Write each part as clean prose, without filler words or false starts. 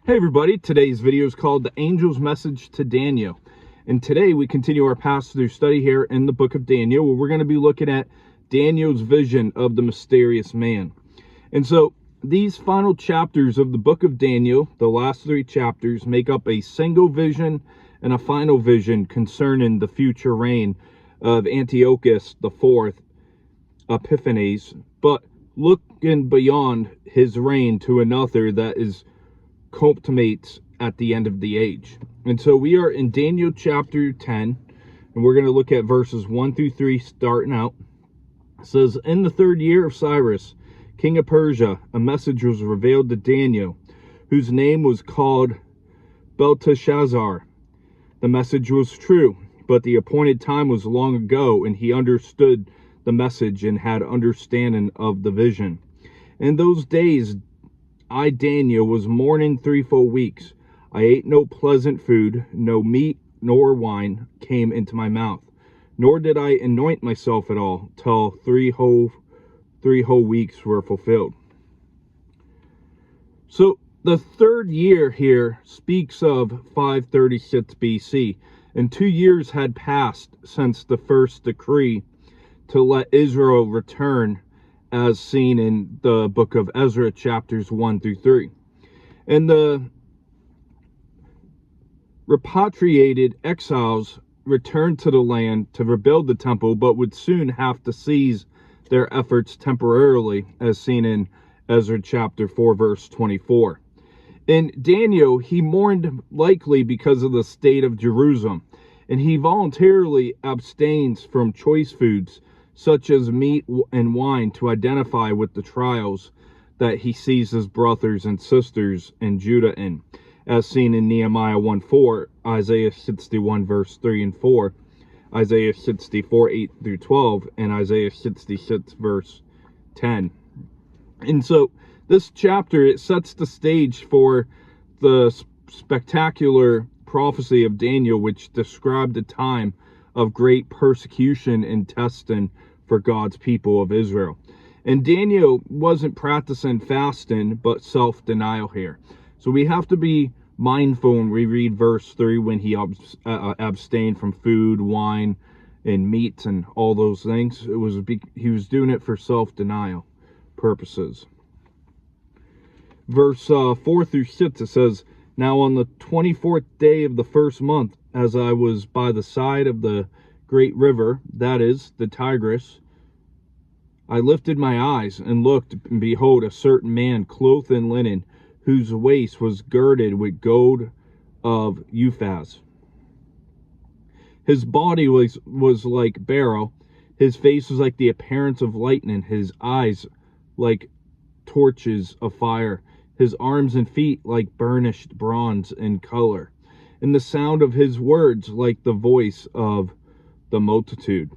Hey everybody, today's video is called The Angel's Message to Daniel. And today we continue our pass-through study here in the book of Daniel, where we're going to be looking at Daniel's vision of the mysterious man. And so these final chapters of the book of Daniel, the last three chapters, make up a single vision and a final vision concerning the future reign of Antiochus IV Epiphanes, but looking beyond his reign to another that is culminates at the end of the age. And so we are in Daniel chapter 10, and we're going to look at verses 1 through 3 starting out. It says, "In the third year of Cyrus, king of Persia, a message was revealed to Daniel, whose name was called Belteshazzar. The message was true, but the appointed time was long ago, and he understood the message and had understanding of the vision. In those days I, Daniel, was mourning 3 full weeks. I ate no pleasant food, no meat nor wine came into my mouth, nor did I anoint myself at all, till three whole weeks were fulfilled." So the third year here speaks of 536 BC, and 2 years had passed since the first decree to let Israel return, as seen in the book of Ezra, chapters 1 through 3. And the repatriated exiles returned to the land to rebuild the temple, but would soon have to cease their efforts temporarily, as seen in Ezra chapter 4, verse 24. In Daniel, he mourned likely because of the state of Jerusalem, and he voluntarily abstains from choice foods such as meat and wine to identify with the trials that he sees his brothers and sisters in Judah in, as seen in Nehemiah 1:4, Isaiah 61 verse 3 and 4, Isaiah 64 8 through 12, and Isaiah 66 verse 10. And so this chapter, it sets the stage for the spectacular prophecy of Daniel, which described a time of great persecution and testing for God's people of Israel. And Daniel wasn't practicing fasting, but self-denial here. So we have to be mindful when we read verse 3, when he abstained from food, wine, and meat, and all those things. He was doing it for self-denial purposes. Verse 4 through 6, it says, "Now on the 24th day of the first month, as I was by the side of the great river, that is, the Tigris, I lifted my eyes and looked, and behold, a certain man clothed in linen, whose waist was girded with gold of Uphaz. His body was like beryl, his face was like the appearance of lightning, his eyes like torches of fire, his arms and feet like burnished bronze in color, and the sound of his words like the voice of the multitude."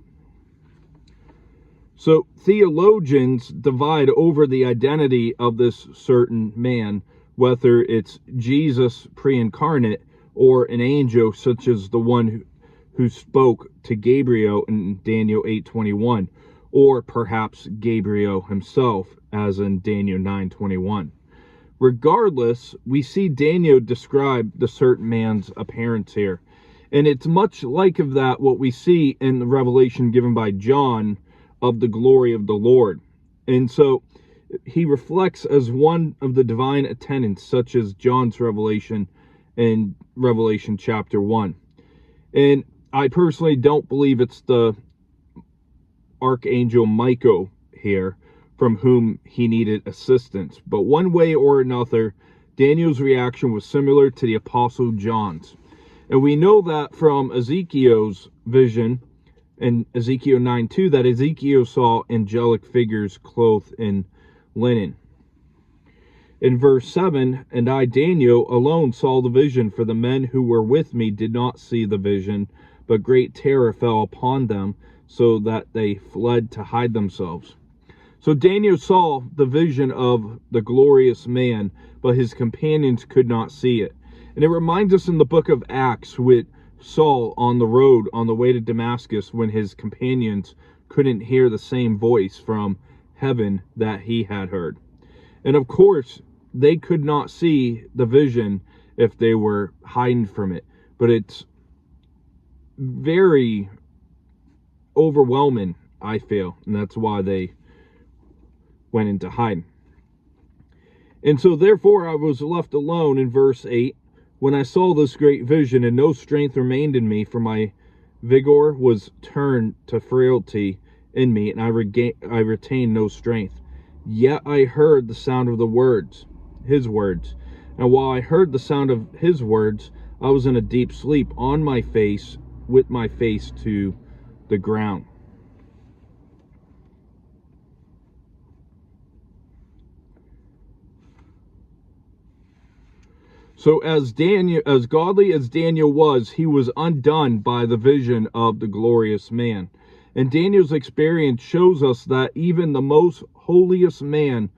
So theologians divide over the identity of this certain man, whether it's Jesus pre-incarnate or an angel such as the one who spoke to Gabriel in Daniel 8:21, or perhaps Gabriel himself, as in Daniel 9:21. Regardless, we see Daniel describe the certain man's appearance here. And it's much like of that what we see in the revelation given by John of the glory of the Lord. And so he reflects as one of the divine attendants, such as John's revelation in Revelation chapter 1. And I personally don't believe it's the archangel Michael here from whom he needed assistance. But one way or another, Daniel's reaction was similar to the apostle John's. And we know that from Ezekiel's vision in Ezekiel 9:2, that Ezekiel saw angelic figures clothed in linen. In verse 7, "And I, Daniel, alone saw the vision, for the men who were with me did not see the vision, but great terror fell upon them, so that they fled to hide themselves." So Daniel saw the vision of the glorious man, but his companions could not see it. And it reminds us in the book of Acts with Saul on the road on the way to Damascus, when his companions couldn't hear the same voice from heaven that he had heard. And of course, they could not see the vision if they were hiding from it. But it's very overwhelming, I feel, and that's why they went into hiding. And so therefore I was left alone, in verse 8, when I saw this great vision, and no strength remained in me, for my vigor was turned to frailty in me, and I retained no strength. Yet I heard the sound of his words. And while I heard the sound of his words, I was in a deep sleep, on my face, with my face to the ground. So as godly as Daniel was, he was undone by the vision of the glorious man. And Daniel's experience shows us that even the most holiest man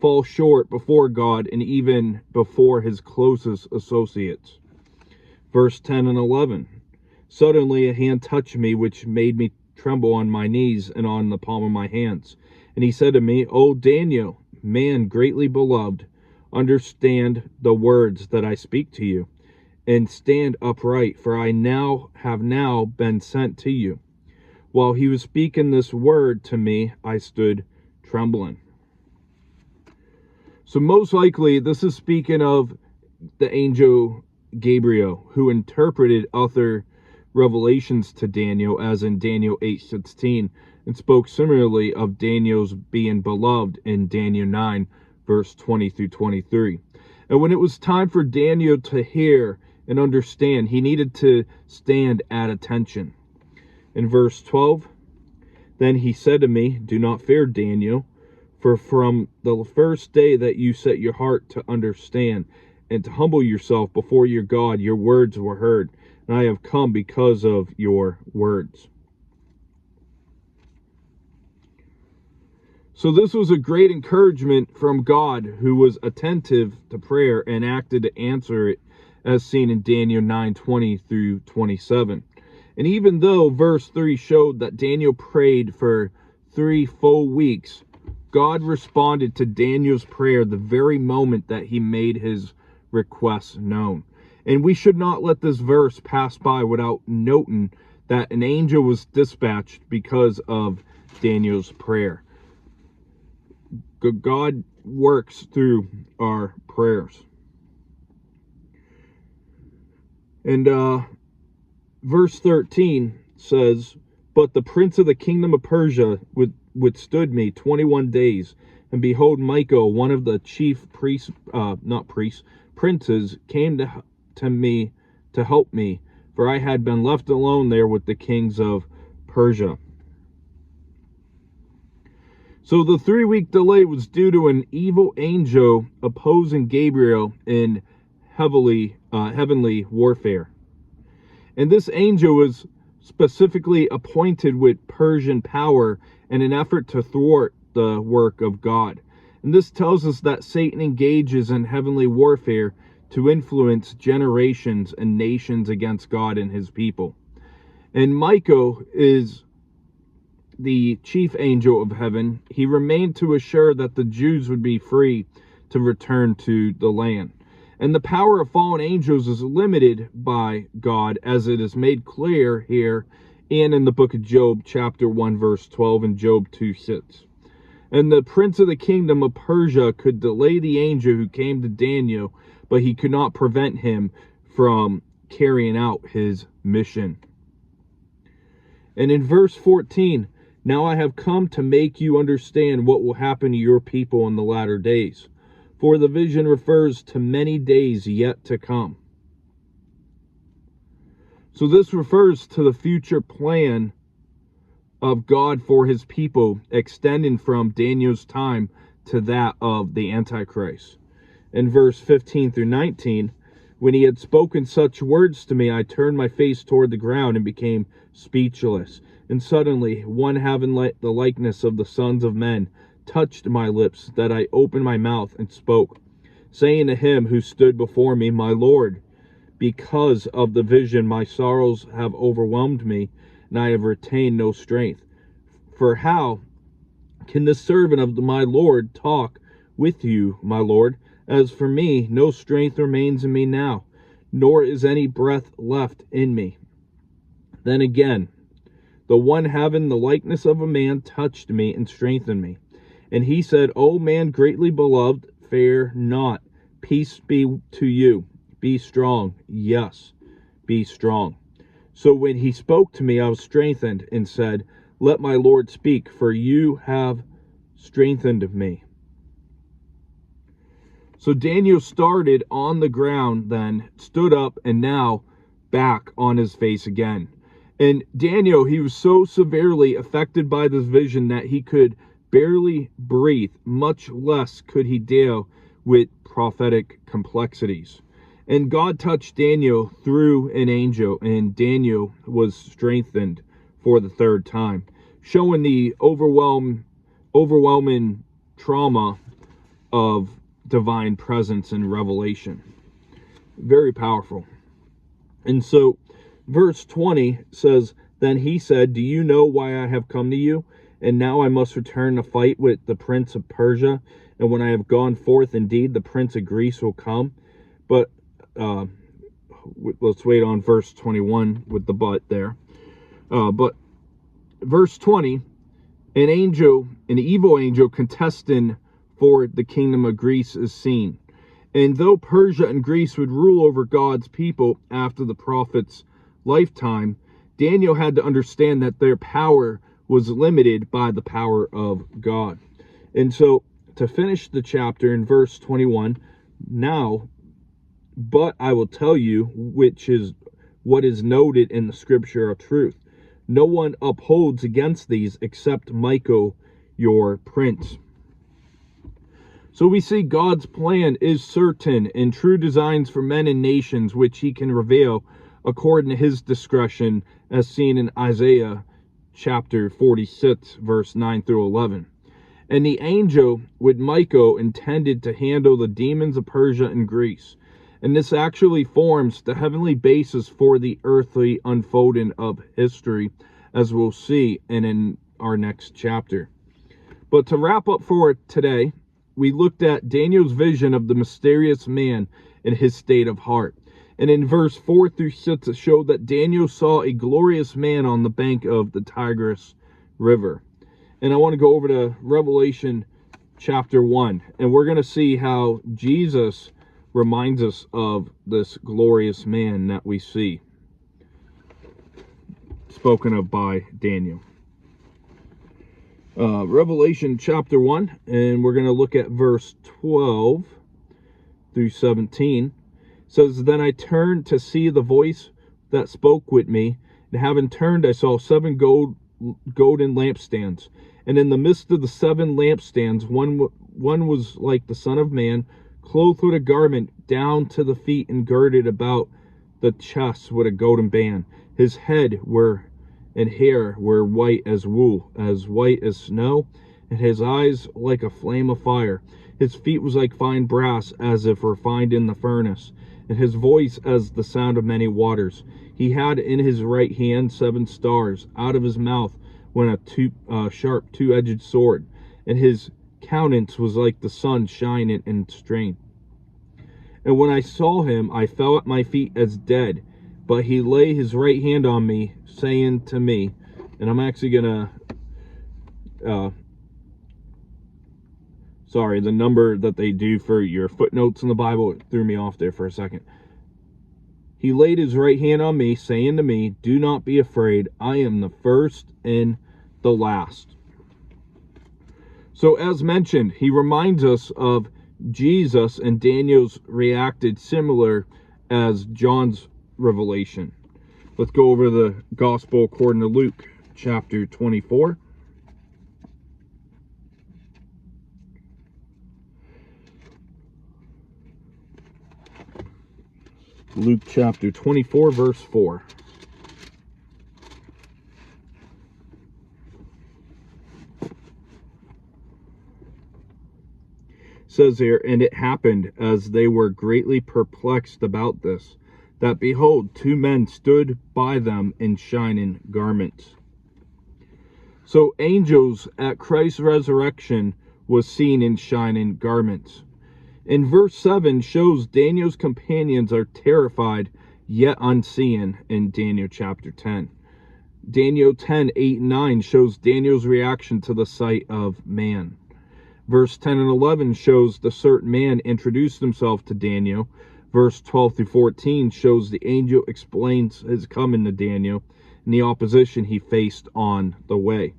falls short before God, and even before his closest associates. Verse 10 and 11. Suddenly a hand touched me, which made me tremble on my knees and on the palm of my hands. And he said to me, O Daniel, man greatly beloved, understand the words that I speak to you, and stand upright, for I have now been sent to you. While he was speaking this word to me, I stood trembling. So most likely this is speaking of the angel Gabriel, who interpreted other revelations to Daniel, as in Daniel 8:16, and spoke similarly of Daniel's being beloved in Daniel 9, verse 20 through 23. And when it was time for Daniel to hear and understand, he needed to stand at attention. In verse 12, then he said to me, do not fear, Daniel, for from the first day that you set your heart to understand and to humble yourself before your God, your words were heard, and I have come because of your words. So this was a great encouragement from God, who was attentive to prayer and acted to answer it, as seen in Daniel 9:20 through 27. And even though verse 3 showed that Daniel prayed for 3 full weeks, God responded to Daniel's prayer the very moment that he made his request known. And we should not let this verse pass by without noting that an angel was dispatched because of Daniel's prayer. God works through our prayers. And verse 13 says, but the prince of the kingdom of Persia withstood me 21 days. And behold, Michael, one of the chief princes, came to me to help me, for I had been left alone there with the kings of Persia. So the 3-week delay was due to an evil angel opposing Gabriel in heavenly warfare. And this angel was specifically appointed with Persian power in an effort to thwart the work of God. And this tells us that Satan engages in heavenly warfare to influence generations and nations against God and his people. And Michael is the chief angel of heaven. He remained to assure that the Jews would be free to return to the land. And the power of fallen angels is limited by God, as it is made clear here and in the book of Job, chapter 1, verse 12, and Job 2:6. And the prince of the kingdom of Persia could delay the angel who came to Daniel, but he could not prevent him from carrying out his mission. And in verse 14, now I have come to make you understand what will happen to your people in the latter days. For the vision refers to many days yet to come. So this refers to the future plan of God for his people, extending from Daniel's time to that of the Antichrist. In verse 15 through 19, when he had spoken such words to me, I turned my face toward the ground and became speechless. And suddenly one having the likeness of the sons of men touched my lips, that I opened my mouth and spoke, saying to him who stood before me, my Lord, because of the vision my sorrows have overwhelmed me, and I have retained no strength. For how can the servant of my Lord talk with you, my Lord, As for me, no strength remains in me now, nor is any breath left in me. Then again, the one having the likeness of a man touched me and strengthened me. And he said, O man greatly beloved, fear not. Peace be to you. Be strong. Yes, be strong. So when he spoke to me, I was strengthened and said, Let my Lord speak, for you have strengthened me. So Daniel started on the ground, then stood up, and now back on his face again. And Daniel, he was so severely affected by this vision that he could barely breathe, much less could he deal with prophetic complexities. And God touched Daniel through an angel, and Daniel was strengthened for the third time, showing the overwhelming trauma of divine presence and revelation. Very powerful. And so verse 20 says, Then he said, Do you know why I have come to you? And now I must return to fight with the prince of Persia. And when I have gone forth, indeed, the prince of Greece will come. But let's wait on verse 21 with the but there. But verse 20, an evil angel contesting for the kingdom of Greece is seen. And though Persia and Greece would rule over God's people after the prophet's lifetime, Daniel had to understand that their power was limited by the power of God. And so to finish the chapter in verse 21, now, but I will tell you, which is what is noted in the scripture of truth. No one upholds against these except Michael, your prince. So we see God's plan is certain and true designs for men and nations, which he can reveal according to his discretion, as seen in Isaiah chapter 46, verse 9 through 11. And the angel with Michael intended to handle the demons of Persia and Greece. And this actually forms the heavenly basis for the earthly unfolding of history, as we'll see in our next chapter. But to wrap up for today, we looked at Daniel's vision of the mysterious man and his state of heart. And in verse 4 through 6, it showed that Daniel saw a glorious man on the bank of the Tigris River. And I want to go over to Revelation chapter 1. And we're going to see how Jesus reminds us of this glorious man that we see, spoken of by Daniel. Revelation chapter 1, and we're going to look at verse 12 through 17. It says, Then I turned to see the voice that spoke with me, and having turned, I saw 7 golden lampstands. And in the midst of the 7 lampstands, one was like the Son of Man, clothed with a garment down to the feet and girded about the chest with a golden band. His head and hair were white as wool, as white as snow, and his eyes like a flame of fire. His feet was like fine brass, as if refined in the furnace, and his voice as the sound of many waters. He had in his right hand 7 stars. Out of his mouth went a sharp two-edged sword, and his countenance was like the sun shining in strength. And when I saw him, I fell at my feet as dead. But he laid his right hand on me, saying to me, and I'm actually going to, the number that they do for your footnotes in the Bible threw me off there for a second. He laid his right hand on me, saying to me, Do not be afraid. I am the first and the last. So as mentioned, he reminds us of Jesus, and Daniel's reacted similar as John's revelation. Let's go over the gospel according to Luke chapter 24. Luke chapter 24, verse 4. Says here, And it happened, as they were greatly perplexed about this, that behold, 2 men stood by them in shining garments. So angels at Christ's resurrection was seen in shining garments. And verse 7 shows Daniel's companions are terrified yet unseen in Daniel chapter 10. Daniel 10:8-9 shows Daniel's reaction to the sight of man. Verse 10 and 11 shows the certain man introduced himself to Daniel. Verse 12-14 shows the angel explains his coming to Daniel and the opposition he faced on the way.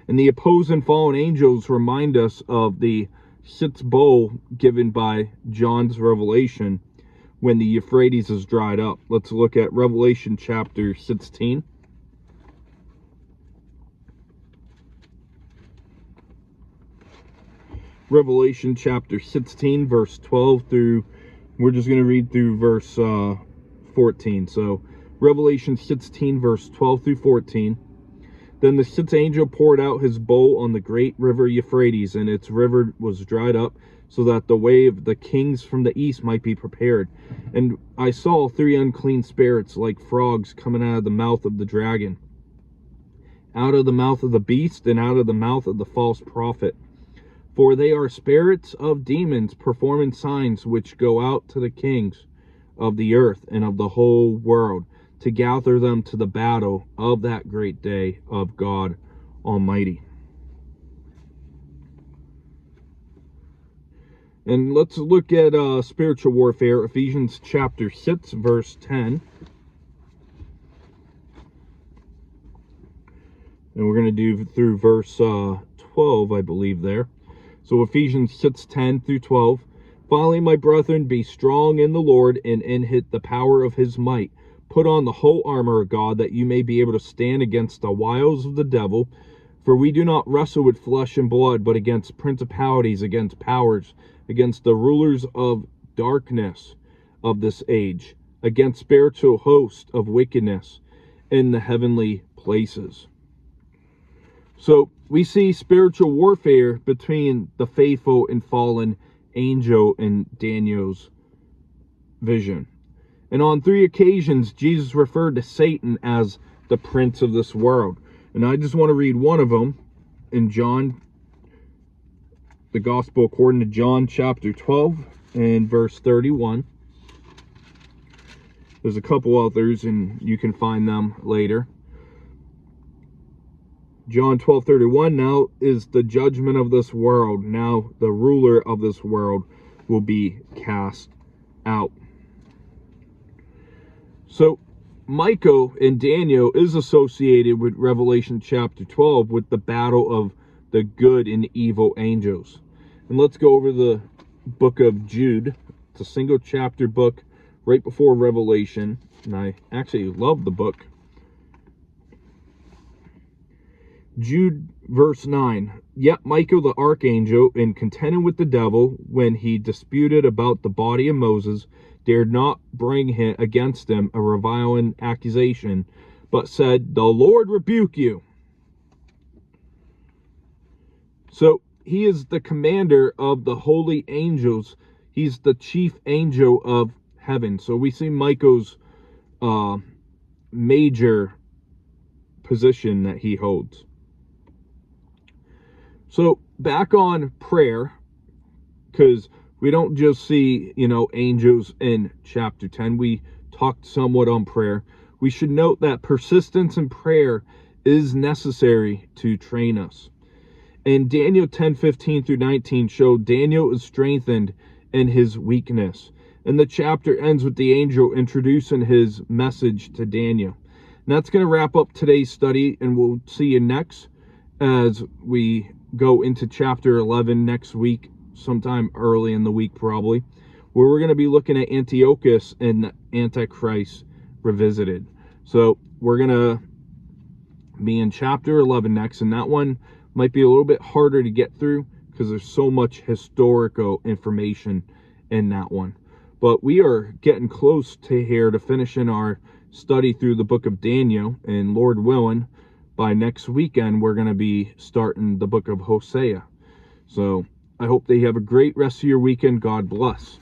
And the opposing fallen angels remind us of the sixth bowl given by John's revelation when the Euphrates is dried up. Let's look at Revelation chapter 16. Revelation chapter 16, verse 12 through, we're just going to read through verse 14. So, Revelation 16, verse 12 through 14. Then the sixth angel poured out his bowl on the great river Euphrates, and its river was dried up, so that the way of the kings from the east might be prepared. And I saw 3 unclean spirits like frogs coming out of the mouth of the dragon, out of the mouth of the beast, and out of the mouth of the false prophet. For they are spirits of demons performing signs which go out to the kings of the earth and of the whole world, to gather them to the battle of that great day of God Almighty. And let's look at spiritual warfare, Ephesians chapter 6, verse 10. And we're going to do through verse 12, I believe there. So Ephesians 6:10 through 12. Finally, my brethren, be strong in the Lord and in the power of his might. Put on the whole armor of God, that you may be able to stand against the wiles of the devil. For we do not wrestle with flesh and blood, but against principalities, against powers, against the rulers of darkness of this age, against spiritual hosts of wickedness in the heavenly places. So we see spiritual warfare between the faithful and fallen angel in Daniel's vision. And on 3 occasions, Jesus referred to Satan as the prince of this world. And I just want to read one of them in John, the Gospel according to John chapter 12 and verse 31. There's a couple others, and you can find them later. John 12:31, now is the judgment of this world. Now the ruler of this world will be cast out. So Michael and Daniel is associated with Revelation chapter 12 with the battle of the good and evil angels. And let's go over the book of Jude. It's a single chapter book right before Revelation, and I actually love the book. Jude verse 9. Yet Michael the archangel, in contending with the devil when he disputed about the body of Moses, dared not bring against him a reviling accusation, but said, the Lord rebuke you. So he is the commander of the holy angels. He's the chief angel of heaven. So we see Michael's major position that he holds. So back on prayer, because we don't just see, angels in chapter 10. We talked somewhat on prayer. We should note that persistence in prayer is necessary to train us. And Daniel 10:15 through 19 showed Daniel is strengthened in his weakness. And the chapter ends with the angel introducing his message to Daniel. And that's going to wrap up today's study, and we'll see you next as we go into chapter 11 next week, sometime early in the week probably, where we're going to be looking at Antiochus and the Antichrist revisited. So we're going to be in chapter 11 next, and that one might be a little bit harder to get through because there's so much historical information in that one. But we are getting close to here to finishing our study through the book of Daniel, and Lord willing, by next weekend we're going to be starting the book of Hosea. So I hope that you have a great rest of your weekend. God bless.